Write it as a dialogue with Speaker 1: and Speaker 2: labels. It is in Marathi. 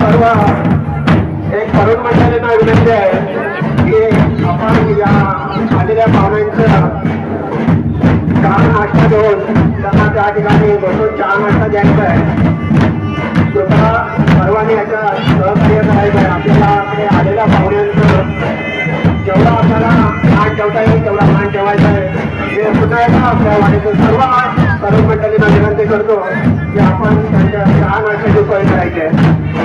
Speaker 1: सर्व एक तरुण मंडळींना विनंती आहे की आपण या आलेल्या पाहुण्यांचं चहा नाश्ता देऊन त्यांना त्या ठिकाणी बसून चहा नाश्ता द्यायचा आहे. स्वतः सर्वांनी याच्या सहकार्य करायचं आहे. आपल्याला आलेल्या पाहुण्यांचं जेवढा आपल्याला मान ठेवता येईल तेवढा मान ठेवायचा आहे. हे पुन्हा एकदा आपल्या वाडीतून सर्व तरुण मंडळींना विनंती करतो की आपण त्यांच्या चहा नाश्त्याची सोय करायची आहे.